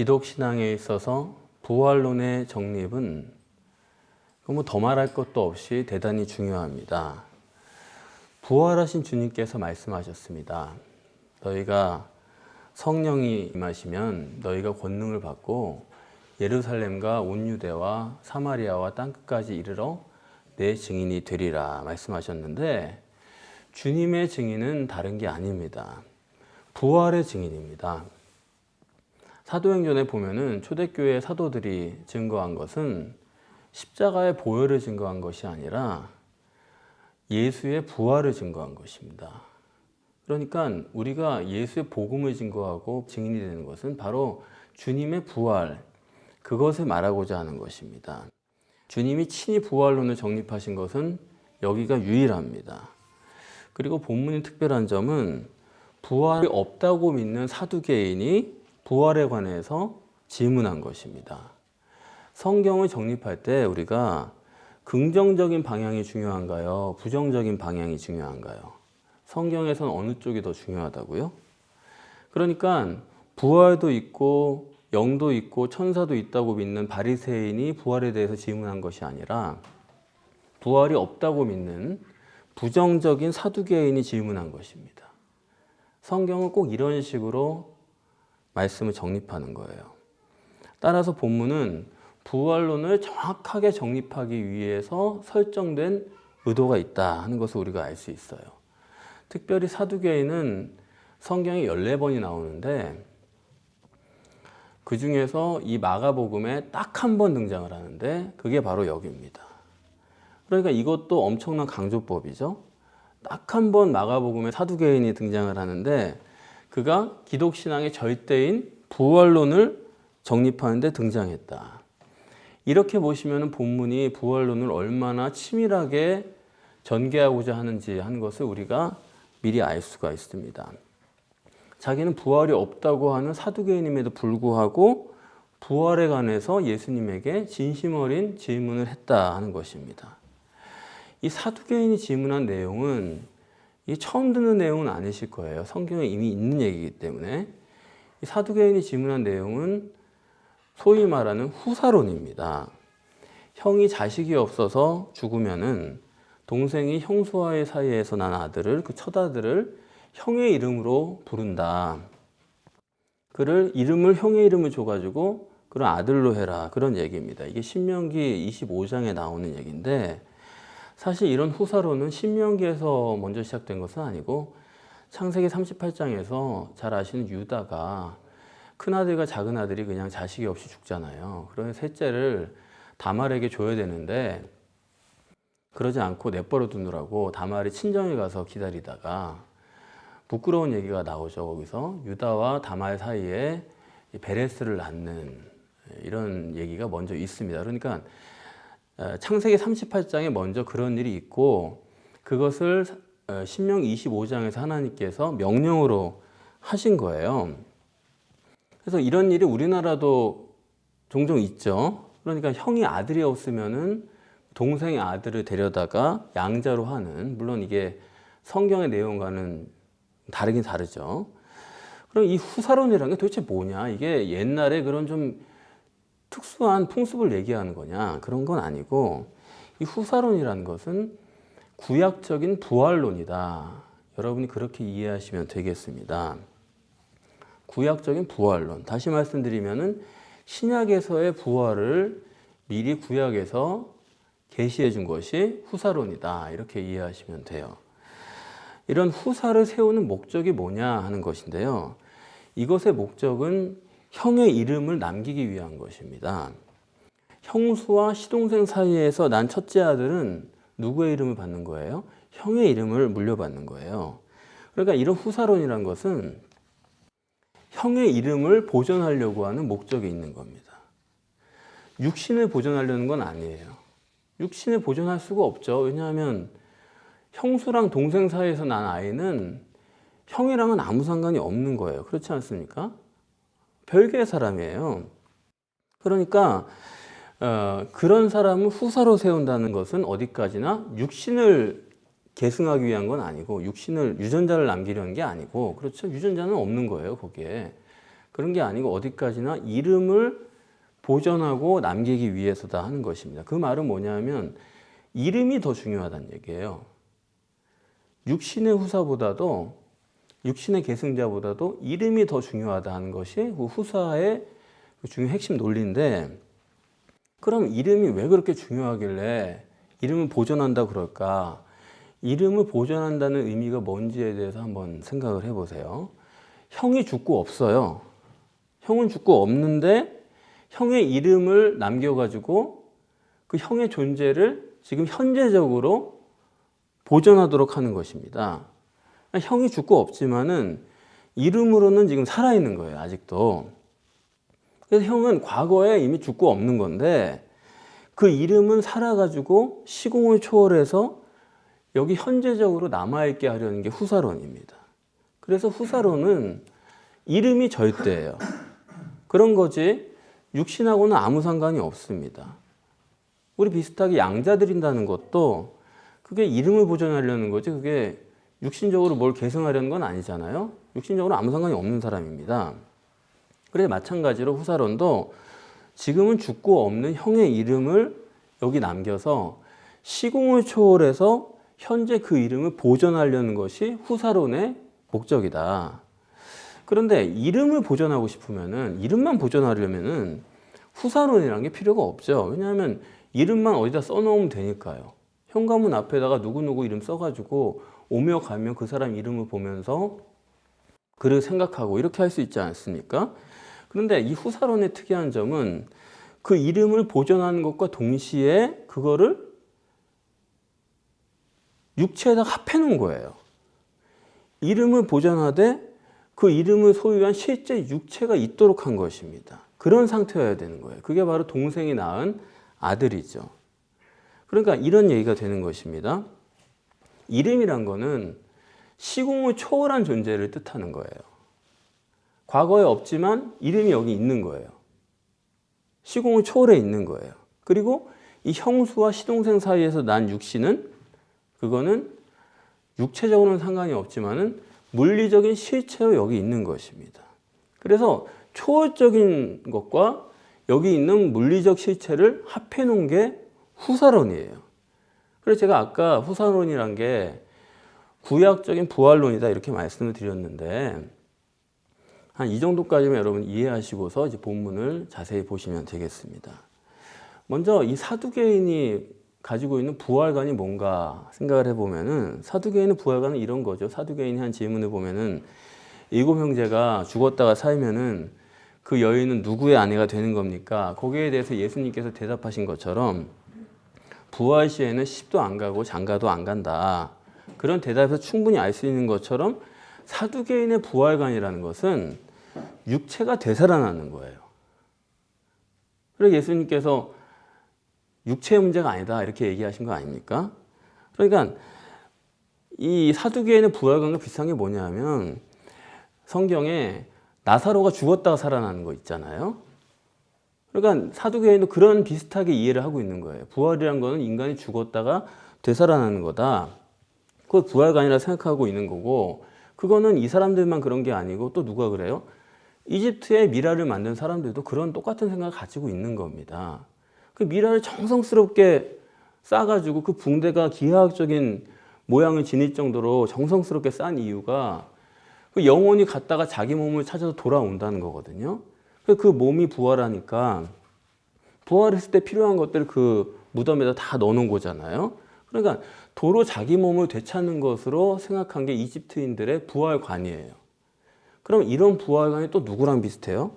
기독 신앙에 있어서 부활론의 정립은 더 말할 것도 없이 대단히 중요합니다. 부활하신 주님께서 말씀하셨습니다. 너희가 성령이 임하시면 너희가 권능을 받고 예루살렘과 온 유대와 사마리아와 땅끝까지 이르러 내 증인이 되리라 말씀하셨는데, 주님의 증인은 다른 게 아닙니다. 부활의 증인입니다. 사도행전에 보면은 초대교회 사도들이 증거한 것은 십자가의 보혈을 증거한 것이 아니라 예수의 부활을 증거한 것입니다. 그러니까 우리가 예수의 복음을 증거하고 증인이 되는 것은 바로 주님의 부활, 그것을 말하고자 하는 것입니다. 주님이 친히 부활론을 정립하신 것은 여기가 유일합니다. 그리고 본문이 특별한 점은 부활이 없다고 믿는 사두개인이 부활에 관해서 질문한 것입니다. 성경을 정립할 때 우리가 긍정적인 방향이 중요한가요? 부정적인 방향이 중요한가요? 성경에서는 어느 쪽이 더 중요하다고요? 그러니까 부활도 있고 영도 있고 천사도 있다고 믿는 바리새인이 부활에 대해서 질문한 것이 아니라 부활이 없다고 믿는 부정적인 사두개인이 질문한 것입니다. 성경은 꼭 이런 식으로 말씀을 정립하는 거예요. 따라서 본문은 부활론을 정확하게 정립하기 위해서 설정된 의도가 있다 하는 것을 우리가 알 수 있어요. 특별히 사두개인은 성경에 14번이 나오는데 그 중에서 이 마가복음에 딱 한 번 등장을 하는데 그게 바로 여기입니다. 그러니까 이것도 엄청난 강조법이죠. 딱 한 번 마가복음에 사두개인이 등장을 하는데 그가 기독신앙의 절대인 부활론을 정립하는 데 등장했다. 이렇게 보시면 본문이 부활론을 얼마나 치밀하게 전개하고자 하는지 하는 것을 우리가 미리 알 수가 있습니다. 자기는 부활이 없다고 하는 사두개인임에도 불구하고 부활에 관해서 예수님에게 진심 어린 질문을 했다 하는 것입니다. 이 사두개인이 질문한 내용은 이 처음 듣는 내용은 아니실 거예요. 성경에 이미 있는 얘기이기 때문에. 이 사두개인이 질문한 내용은 소위 말하는 후사론입니다. 형이 자식이 없어서 죽으면은 동생이 형수와의 사이에서 난 아들을, 그 첫 아들을 형의 이름으로 부른다. 그를 이름을 형의 이름을 줘가지고 그런 아들로 해라. 그런 얘기입니다. 이게 신명기 25장에 나오는 얘기인데 사실 이런 후사론은 신명기에서 먼저 시작된 것은 아니고 창세기 38장에서 잘 아시는 유다가 큰아들과 작은아들이 그냥 자식이 없이 죽잖아요. 그러면 셋째를 다말에게 줘야 되는데 그러지 않고 내버려 두느라고 다말이 친정에 가서 기다리다가 부끄러운 얘기가 나오죠. 거기서 유다와 다말 사이에 베레스를 낳는 이런 얘기가 먼저 있습니다. 그러니까 창세기 38장에 먼저 그런 일이 있고 그것을 신명기 25장에서 하나님께서 명령으로 하신 거예요. 그래서 이런 일이 우리나라도 종종 있죠. 그러니까 형이 아들이 없으면은 동생의 아들을 데려다가 양자로 하는, 물론 이게 성경의 내용과는 다르긴 다르죠. 그럼 이 후사론이라는 게 도대체 뭐냐? 이게 옛날에 그런 좀 특수한 풍습을 얘기하는 거냐? 그런 건 아니고 이 후사론이라는 것은 구약적인 부활론이다. 여러분이 그렇게 이해하시면 되겠습니다. 구약적인 부활론. 다시 말씀드리면은 신약에서의 부활을 미리 구약에서 계시해 준 것이 후사론이다. 이렇게 이해하시면 돼요. 이런 후사를 세우는 목적이 뭐냐 하는 것인데요. 이것의 목적은 형의 이름을 남기기 위한 것입니다. 형수와 시동생 사이에서 난 첫째 아들은 누구의 이름을 받는 거예요? 형의 이름을 물려받는 거예요. 그러니까 이런 후사론이란 것은 형의 이름을 보존하려고 하는 목적이 있는 겁니다. 육신을 보존하려는 건 아니에요. 육신을 보존할 수가 없죠. 왜냐하면 형수랑 동생 사이에서 난 아이는 형이랑은 아무 상관이 없는 거예요. 그렇지 않습니까? 별개의 사람이에요. 그러니까 그런 사람을 후사로 세운다는 것은 어디까지나 육신을 계승하기 위한 건 아니고 육신을 유전자를 남기려는 게 아니고, 그렇죠? 유전자는 없는 거예요, 거기에. 그런 게 아니고 어디까지나 이름을 보존하고 남기기 위해서다 하는 것입니다. 그 말은 뭐냐면 이름이 더 중요하다는 얘기예요. 육신의 후사보다도 육신의 계승자보다도 이름이 더 중요하다 하는 것이 그 후사의 중요한 핵심 논리인데, 그럼 이름이 왜 그렇게 중요하길래 이름을 보존한다 그럴까? 이름을 보존한다는 의미가 뭔지에 대해서 한번 생각을 해보세요. 형이 죽고 없어요. 형은 죽고 없는데 형의 이름을 남겨가지고 그 형의 존재를 지금 현재적으로 보존하도록 하는 것입니다. 형이 죽고 없지만은 이름으로는 지금 살아있는 거예요, 아직도. 그래서 형은 과거에 이미 죽고 없는 건데 그 이름은 살아가지고 시공을 초월해서 여기 현재적으로 남아있게 하려는 게 후사론입니다. 그래서 후사론은 이름이 절대예요. 그런 거지 육신하고는 아무 상관이 없습니다. 우리 비슷하게 양자 드린다는 것도 그게 이름을 보존하려는 거지 그게 육신적으로 뭘 계승하려는 건 아니잖아요. 육신적으로 아무 상관이 없는 사람입니다. 그래서 마찬가지로 후사론도 지금은 죽고 없는 형의 이름을 여기 남겨서 시공을 초월해서 현재 그 이름을 보존하려는 것이 후사론의 목적이다. 그런데 이름을 보존하고 싶으면은, 이름만 보존하려면은 후사론이라는 게 필요가 없죠. 왜냐하면 이름만 어디다 써놓으면 되니까요. 현관문 앞에다가 누구누구 이름 써가지고 오며 가며 그 사람 이름을 보면서 그를 생각하고 이렇게 할 수 있지 않습니까? 그런데 이 후사론의 특이한 점은 그 이름을 보존하는 것과 동시에 그거를 육체에다 합해 놓은 거예요. 이름을 보존하되 그 이름을 소유한 실제 육체가 있도록 한 것입니다. 그런 상태여야 되는 거예요. 그게 바로 동생이 낳은 아들이죠. 그러니까 이런 얘기가 되는 것입니다. 이름이란 거는 시공을 초월한 존재를 뜻하는 거예요. 과거에 없지만 이름이 여기 있는 거예요. 시공을 초월해 있는 거예요. 그리고 이 형수와 시동생 사이에서 난 육신은 그거는 육체적으로는 상관이 없지만은 물리적인 실체로 여기 있는 것입니다. 그래서 초월적인 것과 여기 있는 물리적 실체를 합해 놓은 게 후사론이에요. 그래서 제가 아까 후사론이란 게 구약적인 부활론이다 이렇게 말씀을 드렸는데 한 이 정도까지만 여러분 이해하시고서 이제 본문을 자세히 보시면 되겠습니다. 먼저 이 사두개인이 가지고 있는 부활관이 뭔가 생각을 해보면은 사두개인의 부활관은 이런 거죠. 사두개인이 한 질문을 보면은 7형제가 죽었다가 살면은 그 여인은 누구의 아내가 되는 겁니까? 거기에 대해서 예수님께서 대답하신 것처럼 부활 시에는 시집도 안 가고 장가도 안 간다. 그런 대답에서 충분히 알 수 있는 것처럼 사두개인의 부활관이라는 것은 육체가 되살아나는 거예요. 그래서 예수님께서 육체의 문제가 아니다 이렇게 얘기하신 거 아닙니까? 그러니까 이 사두개인의 부활관과 비슷한 게 뭐냐면 성경에 나사로가 죽었다가 살아나는 거 있잖아요. 그러니까 사두개인도 그런 비슷하게 이해를 하고 있는 거예요. 부활이란 거는 인간이 죽었다가 되살아나는 거다. 그걸 부활관이라 생각하고 있는 거고, 그거는 이 사람들만 그런 게 아니고 또 누가 그래요? 이집트의 미라를 만든 사람들도 그런 똑같은 생각을 가지고 있는 겁니다. 그 미라를 정성스럽게 싸가지고 그 붕대가 기하학적인 모양을 지닐 정도로 정성스럽게 싼 이유가 그 영혼이 갔다가 자기 몸을 찾아서 돌아온다는 거거든요. 그 몸이 부활하니까 부활했을 때 필요한 것들을 그 무덤에다 다 넣어놓은 거잖아요. 그러니까 도로 자기 몸을 되찾는 것으로 생각한 게 이집트인들의 부활관이에요. 그럼 이런 부활관이 또 누구랑 비슷해요?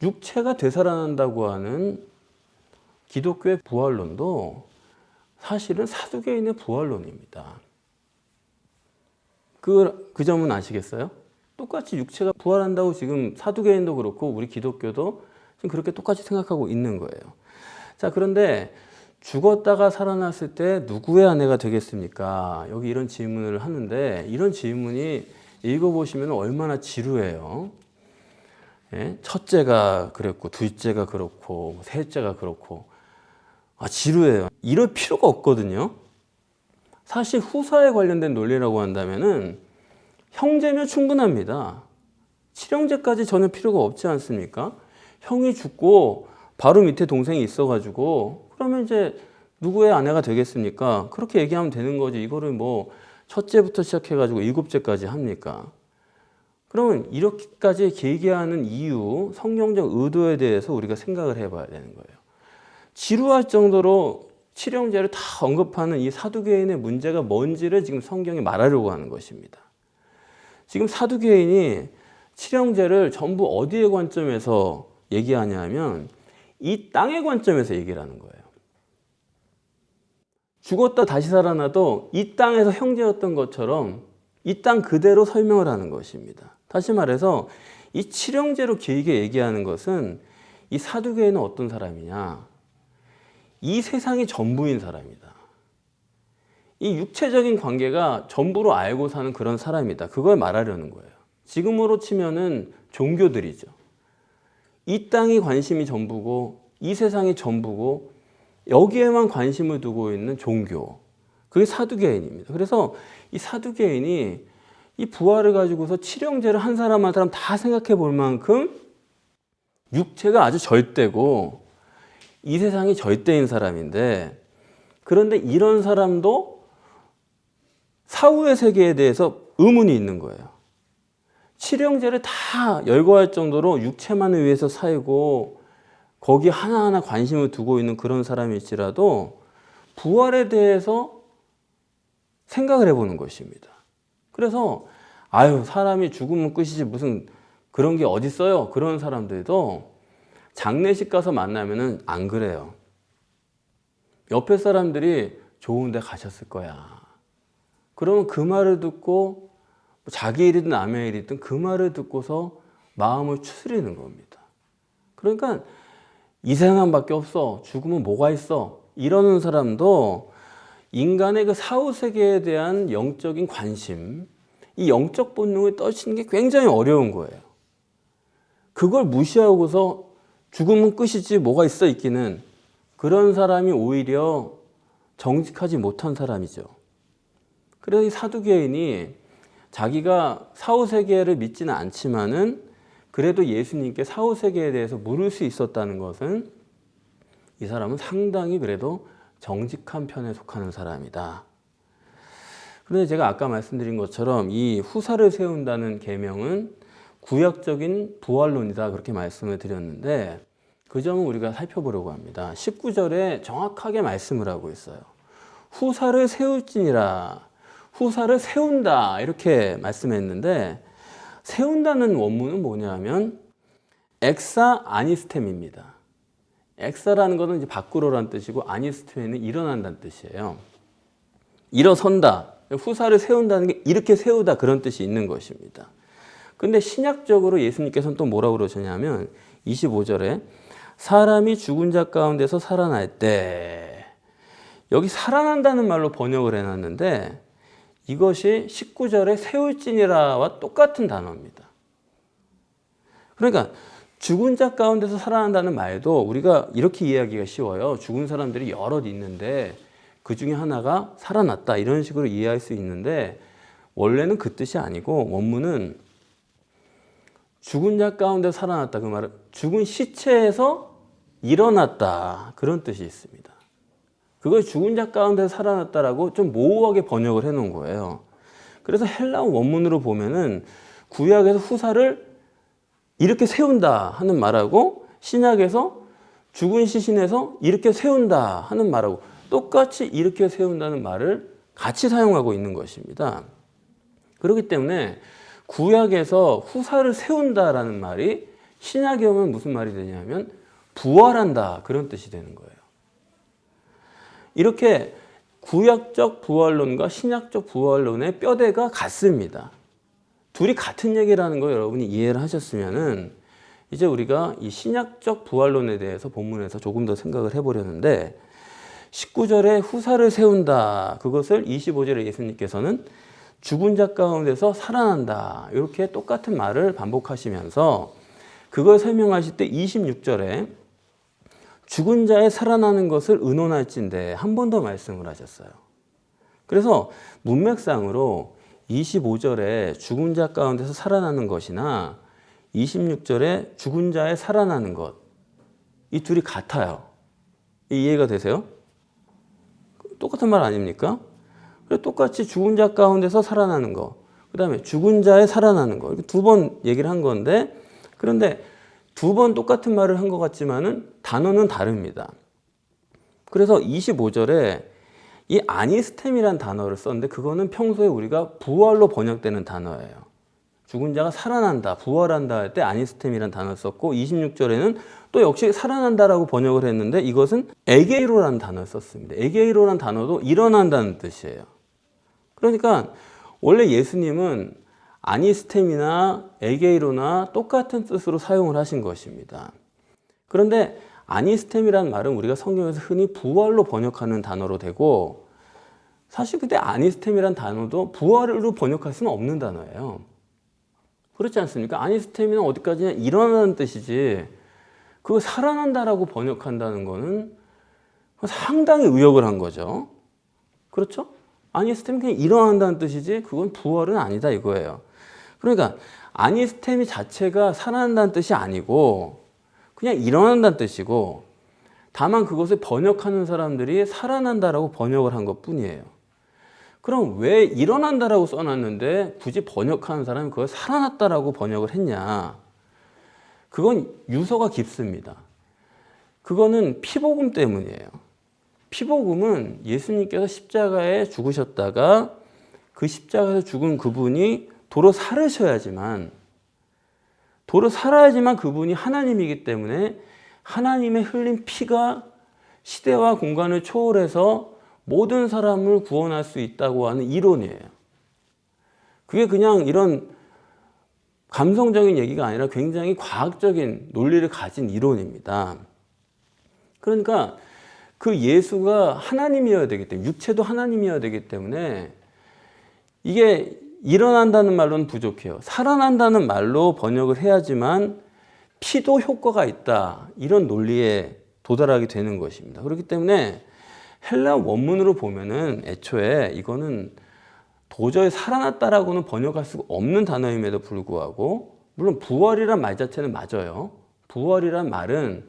육체가 되살아난다고 하는 기독교의 부활론도 사실은 사두개인의 부활론입니다. 그 점은 아시겠어요? 똑같이 육체가 부활한다고 지금 사두개인도 그렇고 우리 기독교도 지금 그렇게 똑같이 생각하고 있는 거예요. 자, 그런데 죽었다가 살아났을 때 누구의 아내가 되겠습니까? 여기 이런 질문을 하는데 이런 질문이 읽어보시면 얼마나 지루해요. 예? 첫째가 그랬고 둘째가 그렇고 셋째가 그렇고 지루해요. 이럴 필요가 없거든요. 사실 후사에 관련된 논리라고 한다면은 형제면 충분합니다. 칠형제까지 전혀 필요가 없지 않습니까? 형이 죽고 바로 밑에 동생이 있어가지고 그러면 이제 누구의 아내가 되겠습니까? 그렇게 얘기하면 되는 거지. 이거를 뭐 첫째부터 시작해가지고 일곱째까지 합니까? 그러면 이렇게까지 길게 하는 이유, 성경적 의도에 대해서 우리가 생각을 해봐야 되는 거예요. 지루할 정도로 칠형제를 다 언급하는 이 사두개인의 문제가 뭔지를 지금 성경이 말하려고 하는 것입니다. 지금 사두개인이 칠형제를 전부 어디의 관점에서 얘기하냐면 이 땅의 관점에서 얘기를 하는 거예요. 죽었다 다시 살아나도 이 땅에서 형제였던 것처럼 이 땅 그대로 설명을 하는 것입니다. 다시 말해서 이 칠형제로 길게 얘기하는 것은 이 사두개인은 어떤 사람이냐? 이 세상이 전부인 사람이다. 이 육체적인 관계가 전부로 알고 사는 그런 사람이다. 그걸 말하려는 거예요. 지금으로 치면은 종교들이죠. 이 땅이 관심이 전부고 이 세상이 전부고 여기에만 관심을 두고 있는 종교. 그게 사두개인입니다. 그래서 이 사두개인이 이 부활을 가지고서 칠형제를 한 사람 한 사람 다 생각해 볼 만큼 육체가 아주 절대고 이 세상이 절대인 사람인데, 그런데 이런 사람도 사후의 세계에 대해서 의문이 있는 거예요. 칠형제를 다 열거할 정도로 육체만을 위해서 살고 거기 하나하나 관심을 두고 있는 그런 사람일지라도 부활에 대해서 생각을 해보는 것입니다. 그래서 사람이 죽으면 끝이지 무슨 그런 게 어딨어요? 그런 사람들도 장례식 가서 만나면은 안 그래요. 옆에 사람들이 좋은 데 가셨을 거야. 그러면 그 말을 듣고 자기 일이든 남의 일이든 그 말을 듣고서 마음을 추스리는 겁니다. 그러니까 이 세상밖에 없어. 죽으면 뭐가 있어. 이러는 사람도 인간의 그 사후세계에 대한 영적인 관심, 이 영적 본능을 떨치는 게 굉장히 어려운 거예요. 그걸 무시하고서 죽으면 끝이지 뭐가 있어 있기는, 그런 사람이 오히려 정직하지 못한 사람이죠. 그래서 이 사두개인이 자기가 사후세계를 믿지는 않지만은 그래도 예수님께 사후세계에 대해서 물을 수 있었다는 것은 이 사람은 상당히 그래도 정직한 편에 속하는 사람이다. 그런데 제가 아까 말씀드린 것처럼 이 후사를 세운다는 계명은 구약적인 부활론이다, 그렇게 말씀을 드렸는데 그 점은 우리가 살펴보려고 합니다. 19절에 정확하게 말씀을 하고 있어요. 후사를 세울지니라, 후사를 세운다, 이렇게 말씀했는데 세운다는 원문은 뭐냐면 엑사 아니스템입니다. 엑사라는 것은 이제 밖으로라는 뜻이고 아니스템은 일어난다는 뜻이에요. 일어선다, 후사를 세운다는 게 이렇게 세우다, 그런 뜻이 있는 것입니다. 근데 신약적으로 예수님께서는 또 뭐라고 그러셨냐면 25절에 사람이 죽은 자 가운데서 살아날 때, 여기 살아난다는 말로 번역을 해놨는데 이것이 19절에 세울지니라와 똑같은 단어입니다. 그러니까 죽은 자 가운데서 살아난다는 말도 우리가 이렇게 이해하기가 쉬워요. 죽은 사람들이 여럿 있는데 그 중에 하나가 살아났다, 이런 식으로 이해할 수 있는데 원래는 그 뜻이 아니고 원문은 죽은 자 가운데 살아났다, 그 말은 죽은 시체에서 일어났다, 그런 뜻이 있습니다. 그걸 죽은 자 가운데 살아났다라고 좀 모호하게 번역을 해놓은 거예요. 그래서 헬라어 원문으로 보면은 구약에서 후사를 이렇게 세운다 하는 말하고 신약에서 죽은 시신에서 이렇게 세운다 하는 말하고 똑같이 이렇게 세운다는 말을 같이 사용하고 있는 것입니다. 그렇기 때문에 구약에서 후사를 세운다라는 말이 신약에 오면 무슨 말이 되냐면 부활한다, 그런 뜻이 되는 거예요. 이렇게 구약적 부활론과 신약적 부활론의 뼈대가 같습니다. 둘이 같은 얘기라는 거 여러분이 이해를 하셨으면은 이제 우리가 이 신약적 부활론에 대해서 본문에서 조금 더 생각을 해보려는데 19절에 후사를 세운다, 그것을 25절에 예수님께서는 죽은 자 가운데서 살아난다, 이렇게 똑같은 말을 반복하시면서 그걸 설명하실 때 26절에 죽은 자의 살아나는 것을 의논할진대 한 번 더 말씀을 하셨어요. 그래서 문맥상으로 25절에 죽은 자 가운데서 살아나는 것이나 26절에 죽은 자의 살아나는 것. 이 둘이 같아요. 이해가 되세요? 똑같은 말 아닙니까? 똑같이 죽은 자 가운데서 살아나는 거. 그 다음에 죽은 자의 살아나는 거. 이렇게 두 번 얘기를 한 건데, 그런데 두 번 똑같은 말을 한 것 같지만은 단어는 다릅니다. 그래서 25절에 이 아니스템이란 단어를 썼는데 그거는 평소에 우리가 부활로 번역되는 단어예요. 죽은 자가 살아난다, 부활한다 할 때 아니스템이란 단어를 썼고 26절에는 또 역시 살아난다라고 번역을 했는데 이것은 에게이로라는 단어를 썼습니다. 에게이로라는 단어도 일어난다는 뜻이에요. 그러니까 원래 예수님은 아니스템이나 에게이로나 똑같은 뜻으로 사용을 하신 것입니다. 그런데 아니스템이라는 말은 우리가 성경에서 흔히 부활로 번역하는 단어로 되고 사실 그때 아니스템이라는 단어도 부활로 번역할 수는 없는 단어예요. 그렇지 않습니까? 아니스템이는 어디까지나 일어나는 뜻이지 그거 살아난다라고 번역한다는 거는 상당히 의역을 한 거죠. 그렇죠? 아니스템이 그냥 일어난다는 뜻이지 그건 부활은 아니다 이거예요. 그러니까 아니스템이 자체가 살아난다는 뜻이 아니고 그냥 일어난다는 뜻이고 다만 그것을 번역하는 사람들이 살아난다라고 번역을 한 것뿐이에요. 그럼 왜 일어난다라고 써놨는데 굳이 번역하는 사람이 그걸 살아났다라고 번역을 했냐? 그건 유서가 깊습니다. 그거는 피복음 때문이에요. 피복음은 예수님께서 십자가에 죽으셨다가 그 십자가에서 죽은 그분이 도로 살아야지만 그분이 하나님이기 때문에 하나님의 흘린 피가 시대와 공간을 초월해서 모든 사람을 구원할 수 있다고 하는 이론이에요. 그게 그냥 이런 감성적인 얘기가 아니라 굉장히 과학적인 논리를 가진 이론입니다. 그러니까 그 예수가 하나님이어야 되기 때문에 육체도 하나님이어야 되기 때문에 이게 일어난다는 말로는 부족해요. 살아난다는 말로 번역을 해야지만 피도 효과가 있다. 이런 논리에 도달하게 되는 것입니다. 그렇기 때문에 헬라 원문으로 보면은 애초에 이거는 도저히 살아났다라고는 번역할 수가 없는 단어임에도 불구하고 물론 부활이란 말 자체는 맞아요. 부활이란 말은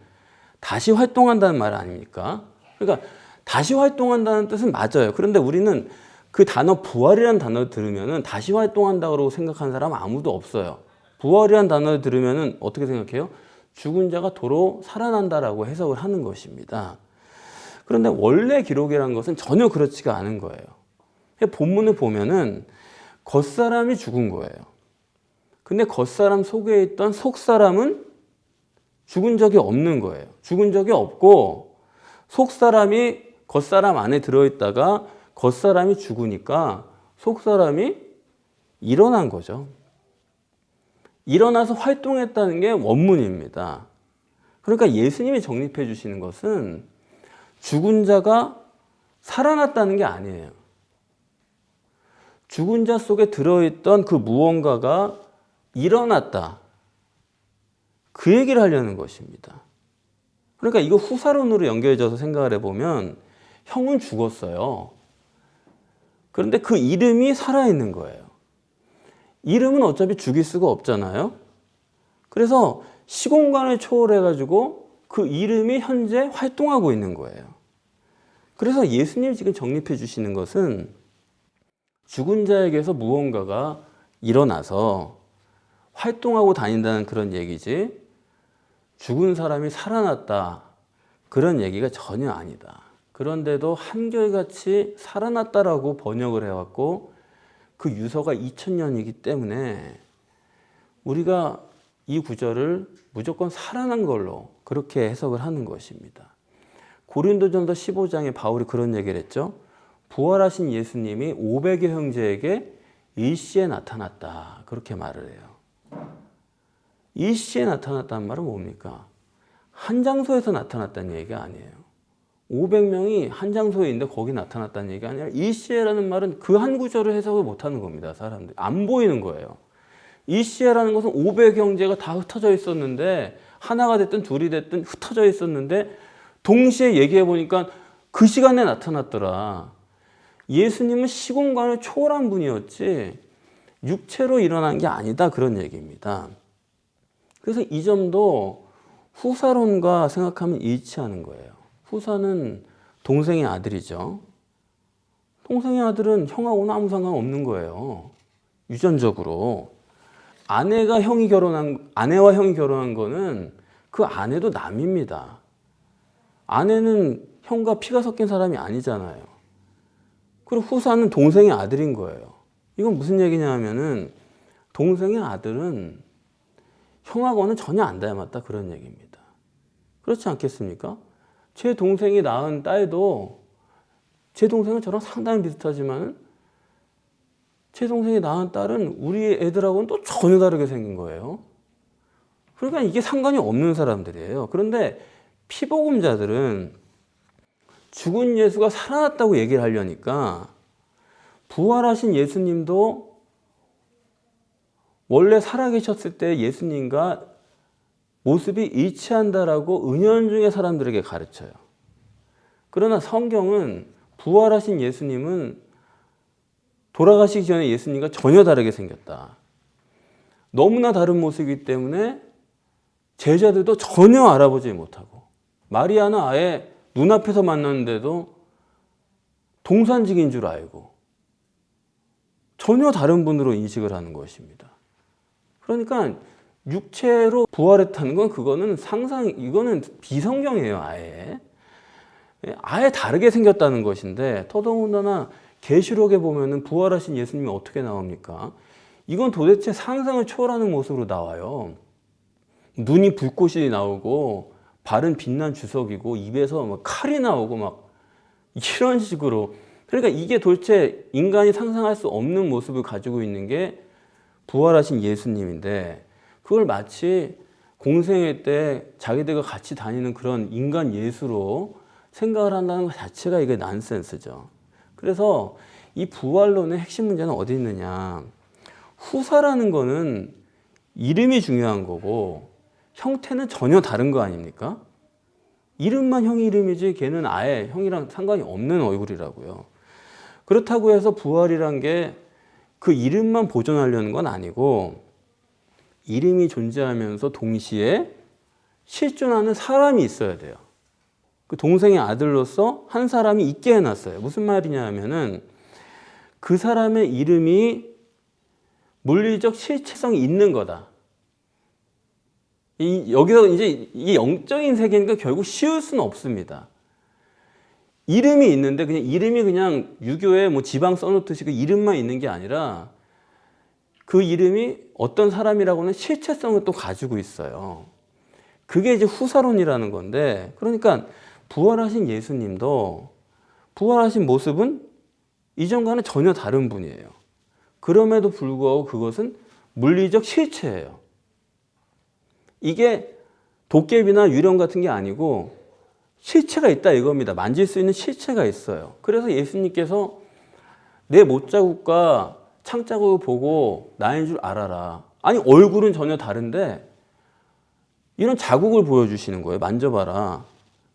다시 활동한다는 말 아닙니까? 그러니까 다시 활동한다는 뜻은 맞아요. 그런데 우리는 그 단어 부활이라는 단어를 들으면은 다시 활동한다고 생각하는 사람은 아무도 없어요. 부활이라는 단어를 들으면은 어떻게 생각해요? 죽은 자가 도로 살아난다라고 해석을 하는 것입니다. 그런데 원래 기록이라는 것은 전혀 그렇지가 않은 거예요. 본문을 보면은 겉사람이 죽은 거예요. 근데 겉사람 속에 있던 속사람은 죽은 적이 없는 거예요. 죽은 적이 없고 속사람이 겉사람 안에 들어있다가 겉사람이 죽으니까 속사람이 일어난 거죠. 일어나서 활동했다는 게 원문입니다. 그러니까 예수님이 정립해 주시는 것은 죽은 자가 살아났다는 게 아니에요. 죽은 자 속에 들어있던 그 무언가가 일어났다. 그 얘기를 하려는 것입니다. 그러니까 이거 후사론으로 연결해져서 생각을 해보면 형은 죽었어요. 그런데 그 이름이 살아있는 거예요. 이름은 어차피 죽일 수가 없잖아요. 그래서 시공간을 초월해가지고 그 이름이 현재 활동하고 있는 거예요. 그래서 예수님이 지금 정립해 주시는 것은 죽은 자에게서 무언가가 일어나서 활동하고 다닌다는 그런 얘기지 죽은 사람이 살아났다 그런 얘기가 전혀 아니다. 그런데도 한결같이 살아났다라고 번역을 해왔고 그 유서가 2000년이기 때문에 우리가 이 구절을 무조건 살아난 걸로 그렇게 해석을 하는 것입니다. 고린도전서 15장에 바울이 그런 얘기를 했죠. 부활하신 예수님이 500여 형제에게 일시에 나타났다. 그렇게 말을 해요. 일시에 나타났다는 말은 뭡니까? 한 장소에서 나타났다는 얘기가 아니에요. 500명이 한 장소에 있는데 거기 나타났다는 얘기가 아니라 일시에라는 말은 그 한 구절을 해석을 못하는 겁니다. 사람들이. 안 보이는 거예요. 일시에라는 것은 500형제가 다 흩어져 있었는데 하나가 됐든 둘이 됐든 흩어져 있었는데 동시에 얘기해 보니까 그 시간에 나타났더라. 예수님은 시공간을 초월한 분이었지 육체로 일어난 게 아니다 그런 얘기입니다. 그래서 이 점도 후사론과 생각하면 일치하는 거예요. 후사는 동생의 아들이죠. 동생의 아들은 형하고는 아무 상관없는 거예요. 유전적으로. 아내와 형이 결혼한 거는 그 아내도 남입니다. 아내는 형과 피가 섞인 사람이 아니잖아요. 그리고 후사는 동생의 아들인 거예요. 이건 무슨 얘기냐 하면은 동생의 아들은 형하고는 전혀 안 닮았다 그런 얘기입니다. 그렇지 않겠습니까? 제 동생이 낳은 딸도 제 동생은 저랑 상당히 비슷하지만 제 동생이 낳은 딸은 우리 애들하고는 또 전혀 다르게 생긴 거예요. 그러니까 이게 상관이 없는 사람들이에요. 그런데 피복음자들은 죽은 예수가 살아났다고 얘기를 하려니까 부활하신 예수님도 원래 살아계셨을 때 예수님과 모습이 일치한다라고 은연중에 사람들에게 가르쳐요. 그러나 성경은 부활하신 예수님은 돌아가시기 전에 예수님과 전혀 다르게 생겼다. 너무나 다른 모습이기 때문에 제자들도 전혀 알아보지 못하고 마리아는 아예 눈앞에서 만났는데도 동산직인 줄 알고 전혀 다른 분으로 인식을 하는 것입니다. 그러니까 육체로 부활했다는 건 그거는 이거는 비성경이에요. 아예 다르게 생겼다는 것인데 더더군다나 계시록에 보면은 부활하신 예수님이 어떻게 나옵니까? 이건 도대체 상상을 초월하는 모습으로 나와요. 눈이 불꽃이 나오고 발은 빛난 주석이고 입에서 막 칼이 나오고 막 이런 식으로. 그러니까 이게 도대체 인간이 상상할 수 없는 모습을 가지고 있는 게 부활하신 예수님인데 그걸 마치 공생애 때 자기들과 같이 다니는 그런 인간 예수로 생각을 한다는 것 자체가 이게 난센스죠. 그래서 이 부활론의 핵심 문제는 어디 있느냐. 후사라는 거는 이름이 중요한 거고 형태는 전혀 다른 거 아닙니까? 이름만 형 이름이지 걔는 아예 형이랑 상관이 없는 얼굴이라고요. 그렇다고 해서 부활이란 게 그 이름만 보존하려는 건 아니고 이름이 존재하면서 동시에 실존하는 사람이 있어야 돼요. 그 동생의 아들로서 한 사람이 있게 해놨어요. 무슨 말이냐 하면은 그 사람의 이름이 물리적 실체성이 있는 거다. 여기서 이제 이게 영적인 세계니까 결국 씌울 수는 없습니다. 이름이 있는데 그냥 이름이 그냥 유교에 뭐 지방 써놓듯이 그 이름만 있는 게 아니라 그 이름이 어떤 사람이라고는 실체성을 또 가지고 있어요. 그게 이제 후사론이라는 건데 그러니까 부활하신 예수님도 부활하신 모습은 이전과는 전혀 다른 분이에요. 그럼에도 불구하고 그것은 물리적 실체예요. 이게 도깨비나 유령 같은 게 아니고 실체가 있다 이겁니다. 만질 수 있는 실체가 있어요. 그래서 예수님께서 내 못자국과 창자국을 보고 나인 줄 알아라. 아니 얼굴은 전혀 다른데 이런 자국을 보여주시는 거예요. 만져봐라.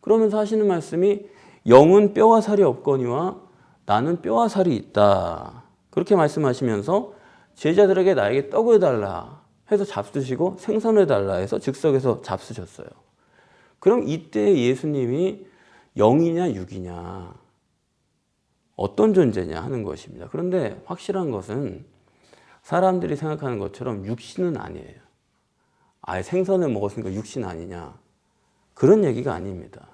그러면서 하시는 말씀이 영은 뼈와 살이 없거니와 나는 뼈와 살이 있다. 그렇게 말씀하시면서 제자들에게 나에게 떡을 달라 해서 잡수시고 생선을 달라 해서 즉석에서 잡수셨어요. 그럼 이때 예수님이 영이냐 육이냐 어떤 존재냐 하는 것입니다. 그런데 확실한 것은 사람들이 생각하는 것처럼 육신은 아니에요. 아예 생선을 먹었으니까 육신 아니냐 그런 얘기가 아닙니다.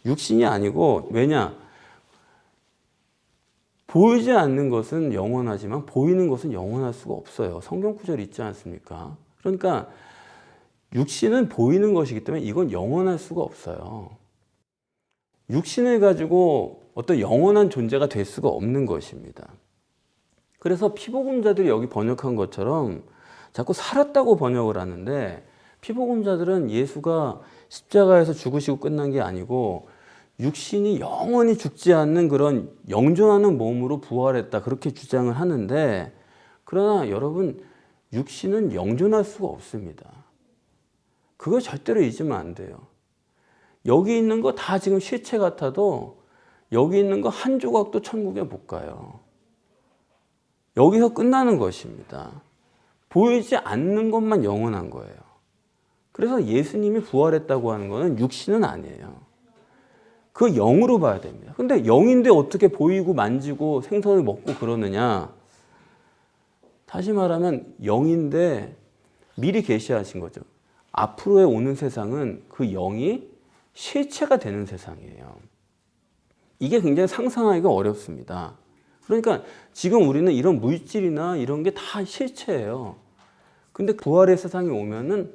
육신이 아니고 왜냐 보이지 않는 것은 영원하지만 보이는 것은 영원할 수가 없어요. 성경 구절이 있지 않습니까? 그러니까 육신은 보이는 것이기 때문에 이건 영원할 수가 없어요. 육신을 가지고 어떤 영원한 존재가 될 수가 없는 것입니다. 그래서 피복음자들이 여기 번역한 것처럼 자꾸 살았다고 번역을 하는데 피복음자들은 예수가 십자가에서 죽으시고 끝난 게 아니고 육신이 영원히 죽지 않는 그런 영존하는 몸으로 부활했다 그렇게 주장을 하는데 그러나 여러분 육신은 영존할 수가 없습니다. 그거 절대로 잊으면 안 돼요. 여기 있는 거 다 지금 실체 같아도 여기 있는 거 한 조각도 천국에 못 가요. 여기서 끝나는 것입니다. 보이지 않는 것만 영원한 거예요. 그래서 예수님이 부활했다고 하는 것은 육신은 아니에요. 그 영으로 봐야 됩니다. 근데 영인데 어떻게 보이고 만지고 생선을 먹고 그러느냐? 다시 말하면 영인데 미리 계시하신 거죠. 앞으로의 오는 세상은 그 영이 실체가 되는 세상이에요. 이게 굉장히 상상하기가 어렵습니다. 그러니까 지금 우리는 이런 물질이나 이런 게 다 실체예요. 근데 부활의 세상이 오면은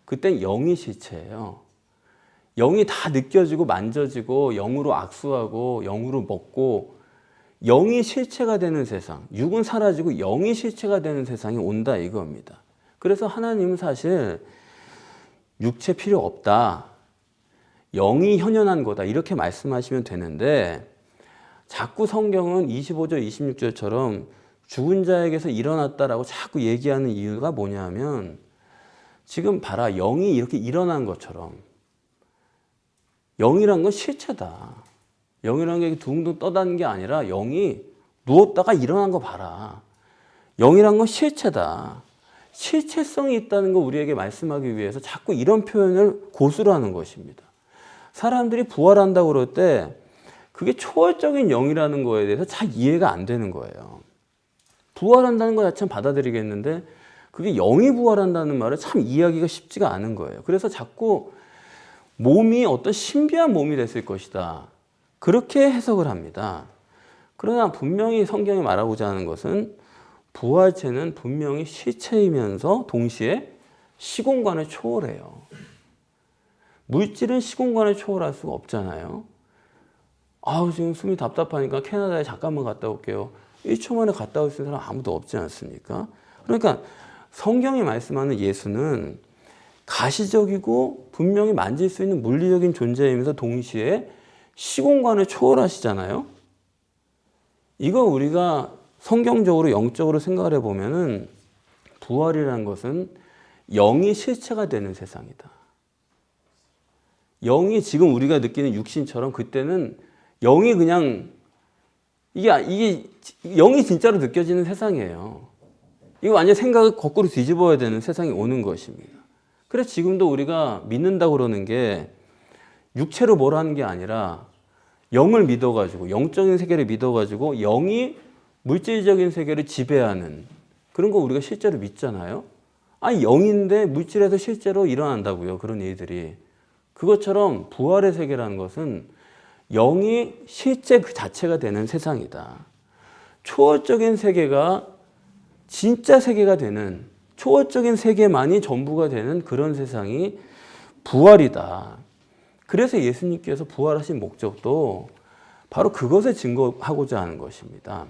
그땐 영이 실체예요. 영이 다 느껴지고 만져지고 영으로 악수하고 영으로 먹고 영이 실체가 되는 세상, 육은 사라지고 영이 실체가 되는 세상이 온다 이겁니다. 그래서 하나님은 사실 육체 필요 없다. 영이 현현한 거다. 이렇게 말씀하시면 되는데 자꾸 성경은 25절, 26절처럼 죽은 자에게서 일어났다라고 자꾸 얘기하는 이유가 뭐냐면 지금 봐라. 영이 이렇게 일어난 것처럼 영이란 건 실체다. 영이란 게 둥둥 떠다니는 게 아니라 영이 누웠다가 일어난 거 봐라. 영이란 건 실체다. 실체성이 있다는 거 우리에게 말씀하기 위해서 자꾸 이런 표현을 고수를 하는 것입니다. 사람들이 부활한다고 그럴 때 그게 초월적인 영이라는 거에 대해서 잘 이해가 안 되는 거예요. 부활한다는 것 자체는 받아들이겠는데 그게 영이 부활한다는 말은 참 이해하기가 쉽지가 않은 거예요. 그래서 자꾸 몸이 어떤 신비한 몸이 됐을 것이다. 그렇게 해석을 합니다. 그러나 분명히 성경이 말하고자 하는 것은 부활체는 분명히 실체이면서 동시에 시공간을 초월해요. 물질은 시공간을 초월할 수가 없잖아요. 아우 지금 숨이 답답하니까 캐나다에 잠깐만 갔다 올게요. 1초 만에 갔다 올 수 있는 사람 아무도 없지 않습니까? 그러니까 성경이 말씀하는 예수는 가시적이고 분명히 만질 수 있는 물리적인 존재이면서 동시에 시공간을 초월하시잖아요. 이거 우리가 성경적으로 영적으로 생각을 해보면은 부활이라는 것은 영이 실체가 되는 세상이다. 영이 지금 우리가 느끼는 육신처럼 그때는 영이 그냥 이게 영이 진짜로 느껴지는 세상이에요. 이거 완전 생각을 거꾸로 뒤집어야 되는 세상이 오는 것입니다. 그래서 지금도 우리가 믿는다고 그러는 게 육체로 뭘 하는 게 아니라 영을 믿어가지고 영적인 세계를 믿어가지고 영이 물질적인 세계를 지배하는 그런 거 우리가 실제로 믿잖아요. 아니 영인데 물질에서 실제로 일어난다고요. 그런 일들이. 그것처럼 부활의 세계라는 것은 영이 실제 그 자체가 되는 세상이다. 초월적인 세계가 진짜 세계가 되는 초월적인 세계만이 전부가 되는 그런 세상이 부활이다. 그래서 예수님께서 부활하신 목적도 바로 그것을 증거하고자 하는 것입니다.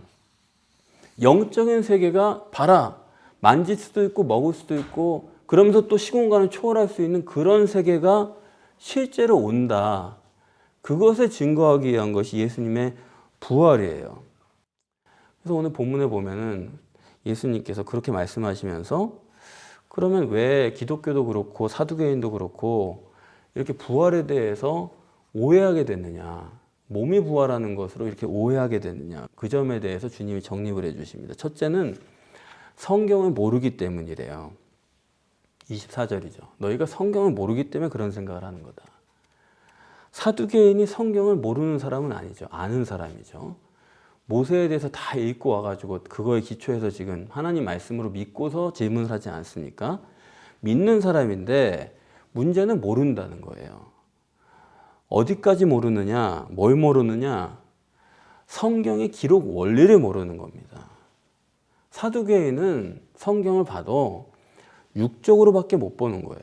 영적인 세계가 봐라. 만질 수도 있고 먹을 수도 있고 그러면서 또 시공간을 초월할 수 있는 그런 세계가 실제로 온다. 그것을 증거하기 위한 것이 예수님의 부활이에요. 그래서 오늘 본문에 보면은 예수님께서 그렇게 말씀하시면서 그러면 왜 기독교도 그렇고 사두개인도 그렇고 이렇게 부활에 대해서 오해하게 됐느냐. 몸이 부활하는 것으로 이렇게 오해하게 됐느냐. 그 점에 대해서 주님이 정립을 해 주십니다. 첫째는 성경을 모르기 때문이래요. 24절이죠. 너희가 성경을 모르기 때문에 그런 생각을 하는 거다. 사두개인이 성경을 모르는 사람은 아니죠. 아는 사람이죠. 모세에 대해서 다 읽고 와가지고 그거에 기초해서 지금 하나님 말씀으로 믿고서 질문을 하지 않습니까? 믿는 사람인데 문제는 모른다는 거예요. 어디까지 모르느냐? 뭘 모르느냐? 성경의 기록 원리를 모르는 겁니다. 사두개인은 성경을 봐도 육적으로밖에 못 보는 거예요.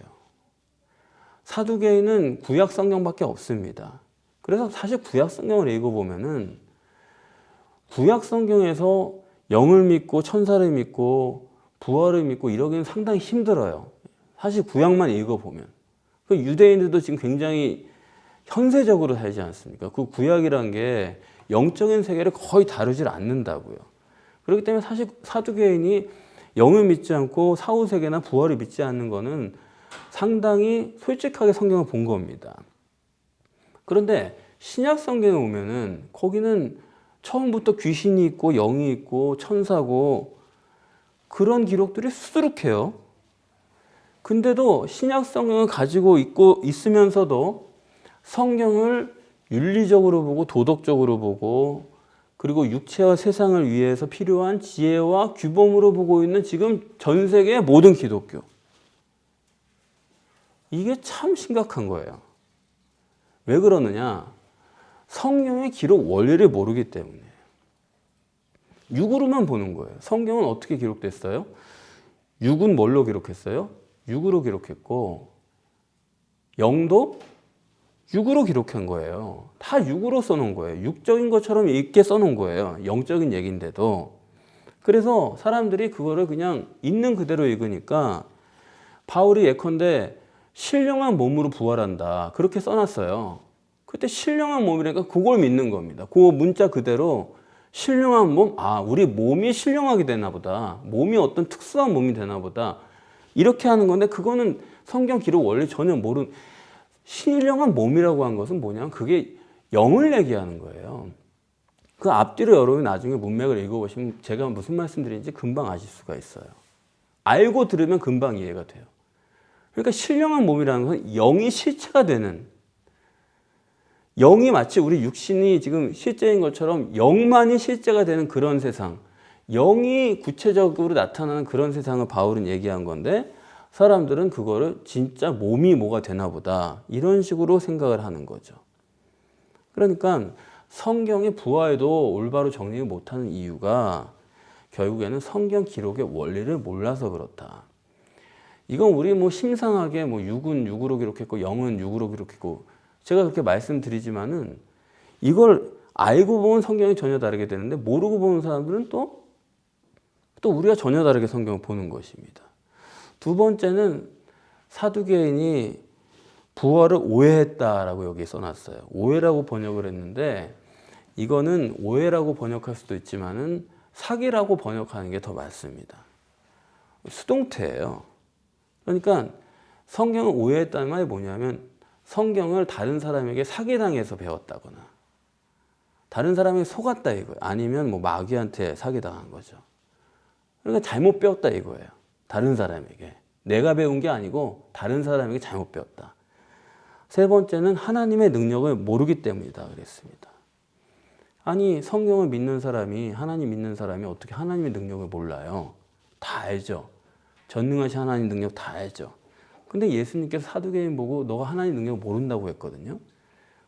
사두개인은 구약 성경밖에 없습니다. 그래서 사실 구약 성경을 읽어보면은 구약 성경에서 영을 믿고 천사를 믿고 부활을 믿고 이러기는 상당히 힘들어요. 사실 구약만 읽어보면. 그 유대인들도 지금 굉장히 현세적으로 살지 않습니까? 그 구약이란 게 영적인 세계를 거의 다루질 않는다고요. 그렇기 때문에 사실 사두개인이 영을 믿지 않고 사후세계나 부활을 믿지 않는 거는 상당히 솔직하게 성경을 본 겁니다. 그런데 신약 성경에 오면은 거기는 처음부터 귀신이 있고 영이 있고 천사고 그런 기록들이 수두룩해요. 근데도 신약 성경을 가지고 있고 있으면서도 성경을 윤리적으로 보고 도덕적으로 보고 그리고 육체와 세상을 위해서 필요한 지혜와 규범으로 보고 있는 지금 전 세계의 모든 기독교. 이게 참 심각한 거예요. 왜 그러느냐? 성경의 기록 원리를 모르기 때문에. 육으로만 보는 거예요. 성경은 어떻게 기록됐어요? 육은 뭘로 기록했어요? 육으로 기록했고 영도 육으로 기록한 거예요. 다 육으로 써놓은 거예요. 육적인 것처럼 있게 써놓은 거예요. 영적인 얘기인데도. 그래서 사람들이 그거를 그냥 있는 그대로 읽으니까 바울이 예컨대 신령한 몸으로 부활한다. 그렇게 써놨어요. 그때 신령한 몸이니까 그걸 믿는 겁니다. 그 문자 그대로 신령한 몸? 아, 우리 몸이 신령하게 되나 보다. 몸이 어떤 특수한 몸이 되나 보다. 이렇게 하는 건데 그거는 성경 기록 원리 전혀 모르는 신령한 몸이라고 한 것은 뭐냐면 그게 영을 얘기하는 거예요. 그 앞뒤로 여러분이 나중에 문맥을 읽어보시면 제가 무슨 말씀드리는지 금방 아실 수가 있어요. 알고 들으면 금방 이해가 돼요. 그러니까 신령한 몸이라는 건 영이 실체가 되는, 영이 마치 우리 육신이 지금 실제인 것처럼 영만이 실제가 되는 그런 세상, 영이 구체적으로 나타나는 그런 세상을 바울은 얘기한 건데 사람들은 그거를 진짜 몸이 뭐가 되나 보다 이런 식으로 생각을 하는 거죠. 그러니까 성경의 부활도 올바로 정리를 못하는 이유가 결국에는 성경 기록의 원리를 몰라서 그렇다. 이건 우리 뭐 심상하게 뭐 육은 육으로 기록했고 영은 육으로 기록했고 제가 그렇게 말씀드리지만은 이걸 알고 보면 성경이 전혀 다르게 되는데 모르고 보는 사람들은 또 우리가 전혀 다르게 성경을 보는 것입니다. 두 번째는 사두개인이 부활을 오해했다라고 여기에 써놨어요. 오해라고 번역을 했는데 이거는 오해라고 번역할 수도 있지만은 사기라고 번역하는 게 더 맞습니다. 수동태예요. 그러니까 성경을 오해했다는 말이 뭐냐면 성경을 다른 사람에게 사기당해서 배웠다거나 다른 사람에게 속았다 이거예요. 아니면 뭐 마귀한테 사기당한 거죠. 그러니까 잘못 배웠다 이거예요. 다른 사람에게. 내가 배운 게 아니고 다른 사람에게 잘못 배웠다. 세 번째는 하나님의 능력을 모르기 때문이다 그랬습니다. 아니 성경을 믿는 사람이 하나님 믿는 사람이 어떻게 하나님의 능력을 몰라요? 다 알죠. 전능하신 하나님 능력 다 알죠. 근데 예수님께서 사두개인 보고 너가 하나님 능력을 모른다고 했거든요.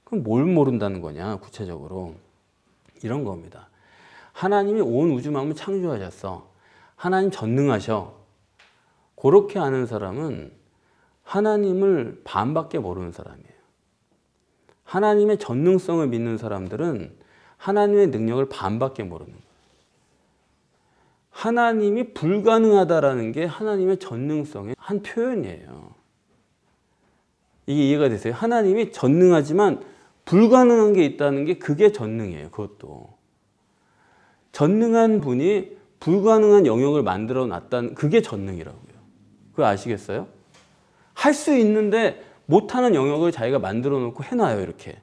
그럼 뭘 모른다는 거냐 구체적으로. 이런 겁니다. 하나님이 온 우주 만물을 창조하셨어. 하나님 전능하셔. 그렇게 아는 사람은 하나님을 반밖에 모르는 사람이에요. 하나님의 전능성을 믿는 사람들은 하나님의 능력을 반밖에 모르는 거예요. 하나님이 불가능하다라는 게 하나님의 전능성의 한 표현이에요. 이게 이해가 되세요? 하나님이 전능하지만 불가능한 게 있다는 게 그게 전능이에요. 그것도. 전능한 분이 불가능한 영역을 만들어 놨다는 그게 전능이라고요. 그거 아시겠어요? 할 수 있는데 못하는 영역을 자기가 만들어 놓고 해놔요. 이렇게.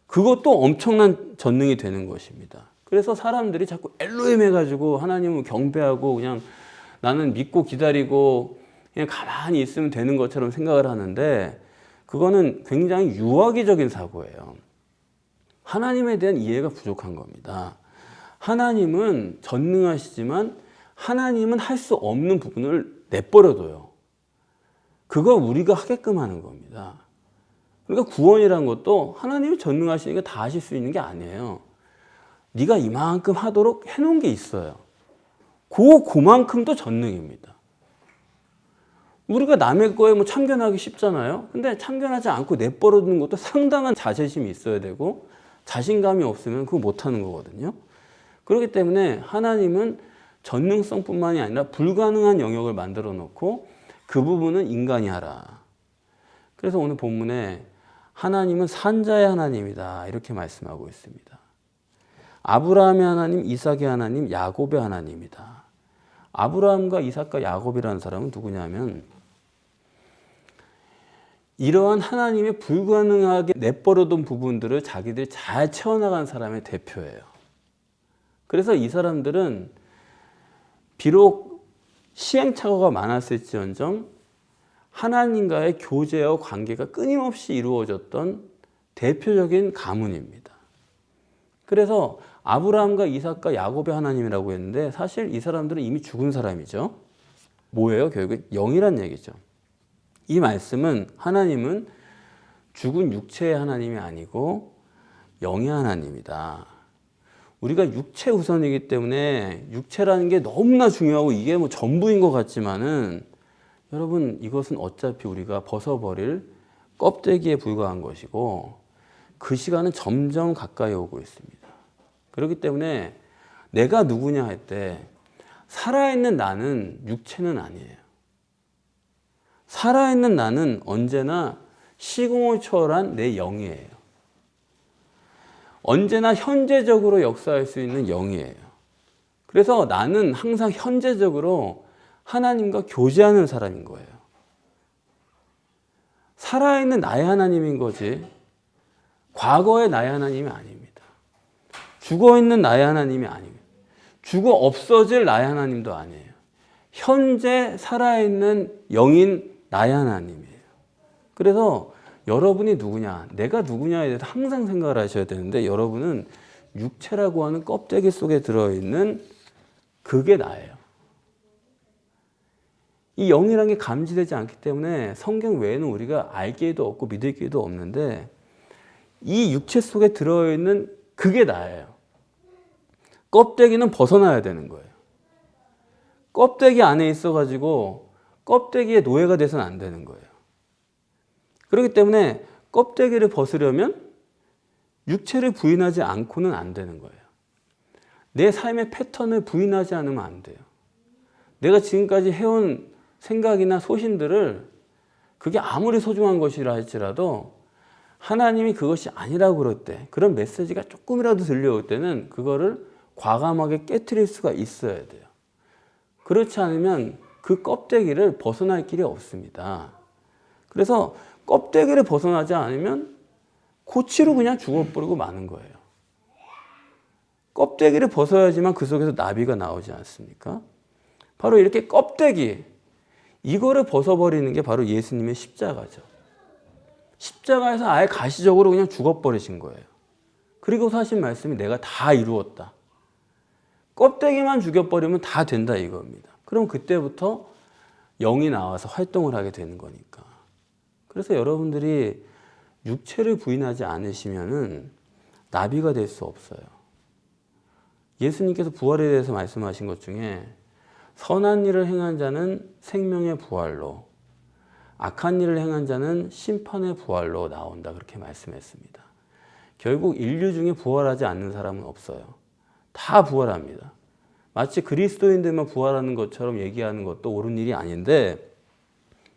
그것도 엄청난 전능이 되는 것입니다. 그래서 사람들이 자꾸 엘로힘 해가지고 하나님을 경배하고 그냥 나는 믿고 기다리고 그냥 가만히 있으면 되는 것처럼 생각을 하는데 그거는 굉장히 유아기적인 사고예요. 하나님에 대한 이해가 부족한 겁니다. 하나님은 전능하시지만 하나님은 할 수 없는 부분을 내버려둬요. 그걸 우리가 하게끔 하는 겁니다. 그러니까 구원이라는 것도 하나님이 전능하시니까 다 하실 수 있는 게 아니에요. 네가 이만큼 하도록 해놓은 게 있어요. 그만큼도 전능입니다. 우리가 남의 거에 뭐 참견하기 쉽잖아요. 근데 참견하지 않고 내버려두는 것도 상당한 자제심이 있어야 되고 자신감이 없으면 그거 못하는 거거든요. 그렇기 때문에 하나님은 전능성뿐만이 아니라 불가능한 영역을 만들어 놓고 그 부분은 인간이 하라. 그래서 오늘 본문에 하나님은 산자의 하나님이다 이렇게 말씀하고 있습니다. 아브라함의 하나님, 이삭의 하나님, 야곱의 하나님이다. 아브라함과 이삭과 야곱이라는 사람은 누구냐면 이러한 하나님의 불가능하게 내버려둔 부분들을 자기들이 잘 채워나간 사람의 대표예요. 그래서 이 사람들은 비록 시행착오가 많았을지언정 하나님과의 교제와 관계가 끊임없이 이루어졌던 대표적인 가문입니다. 그래서 아브라함과 이삭과 야곱의 하나님이라고 했는데 사실 이 사람들은 이미 죽은 사람이죠. 뭐예요? 결국 영이란 얘기죠. 이 말씀은 하나님은 죽은 육체의 하나님이 아니고 영의 하나님이다. 우리가 육체 우선이기 때문에 육체라는 게 너무나 중요하고 이게 뭐 전부인 것 같지만은 여러분 이것은 어차피 우리가 벗어버릴 껍데기에 불과한 것이고 그 시간은 점점 가까이 오고 있습니다. 그렇기 때문에 내가 누구냐 할 때 살아있는 나는 육체는 아니에요. 살아있는 나는 언제나 시공을 초월한 내 영이에요. 언제나 현재적으로 역사할 수 있는 영이에요. 그래서 나는 항상 현재적으로 하나님과 교제하는 사람인 거예요. 살아있는 나의 하나님인 거지 과거의 나의 하나님이 아닙니다. 죽어있는 나의 하나님이 아닙니다. 죽어 없어질 나의 하나님도 아니에요. 현재 살아있는 영인 나의 하나님이에요. 그래서 여러분이 누구냐, 내가 누구냐에 대해서 항상 생각을 하셔야 되는데 여러분은 육체라고 하는 껍데기 속에 들어있는 그게 나예요. 이 영이라는 게 감지되지 않기 때문에 성경 외에는 우리가 알 기회도 없고 믿을 기회도 없는데 이 육체 속에 들어있는 그게 나예요. 껍데기는 벗어나야 되는 거예요. 껍데기 안에 있어가지고 껍데기의 노예가 돼서는 안 되는 거예요. 그렇기 때문에 껍데기를 벗으려면 육체를 부인하지 않고는 안 되는 거예요. 내 삶의 패턴을 부인하지 않으면 안 돼요. 내가 지금까지 해온 생각이나 소신들을 그게 아무리 소중한 것이라 할지라도 하나님이 그것이 아니라고 그럴 때 그런 메시지가 조금이라도 들려올 때는 그거를 과감하게 깨트릴 수가 있어야 돼요. 그렇지 않으면 그 껍데기를 벗어날 길이 없습니다. 그래서 껍데기를 벗어나지 않으면 고치로 그냥 죽어버리고 마는 거예요. 껍데기를 벗어야지만 그 속에서 나비가 나오지 않습니까? 바로 이렇게 껍데기, 이거를 벗어버리는 게 바로 예수님의 십자가죠. 십자가에서 아예 가시적으로 그냥 죽어버리신 거예요. 그리고 하신 말씀이 내가 다 이루었다. 껍데기만 죽여버리면 다 된다 이겁니다. 그럼 그때부터 영이 나와서 활동을 하게 되는 거니까. 그래서 여러분들이 육체를 부인하지 않으시면은 나비가 될 수 없어요. 예수님께서 부활에 대해서 말씀하신 것 중에 선한 일을 행한 자는 생명의 부활로, 악한 일을 행한 자는 심판의 부활로 나온다 그렇게 말씀했습니다. 결국 인류 중에 부활하지 않는 사람은 없어요. 다 부활합니다. 마치 그리스도인들만 부활하는 것처럼 얘기하는 것도 옳은 일이 아닌데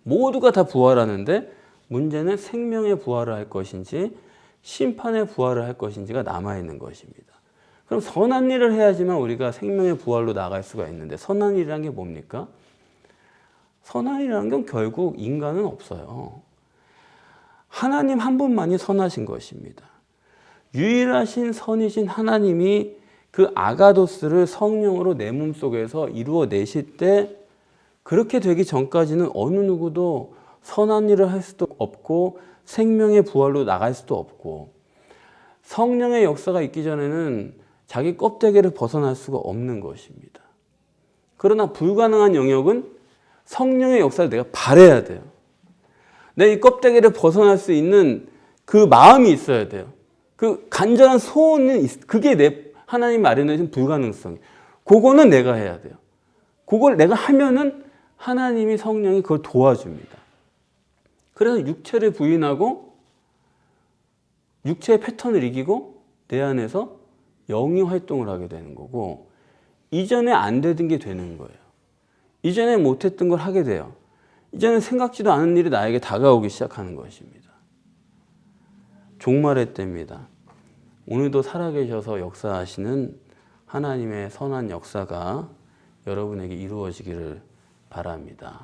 모두가 다 부활하는데 문제는 생명의 부활을 할 것인지 심판의 부활을 할 것인지가 남아있는 것입니다. 그럼 선한 일을 해야지만 우리가 생명의 부활로 나갈 수가 있는데 선한 일이라는 게 뭡니까? 선한 일이라는 건 결국 인간은 없어요. 하나님 한 분만이 선하신 것입니다. 유일하신 선이신 하나님이 그 아가도스를 성령으로 내 몸속에서 이루어내실 때 그렇게 되기 전까지는 어느 누구도 선한 일을 할 수도 없고 생명의 부활로 나갈 수도 없고 성령의 역사가 있기 전에는 자기 껍데기를 벗어날 수가 없는 것입니다. 그러나 불가능한 영역은 성령의 역사를 내가 바라야 돼요. 내 이 껍데기를 벗어날 수 있는 그 마음이 있어야 돼요. 그 간절한 소원은 그게 내 하나님 마련해준 불가능성이. 그거는 내가 해야 돼요. 그걸 내가 하면은 하나님이 성령이 그걸 도와줍니다. 그래서 육체를 부인하고 육체의 패턴을 이기고 내 안에서 영이 활동을 하게 되는 거고 이전에 안 되던 게 되는 거예요. 이전에 못했던 걸 하게 돼요. 이제는 생각지도 않은 일이 나에게 다가오기 시작하는 것입니다. 종말의 때입니다. 오늘도 살아계셔서 역사하시는 하나님의 선한 역사가 여러분에게 이루어지기를 바랍니다.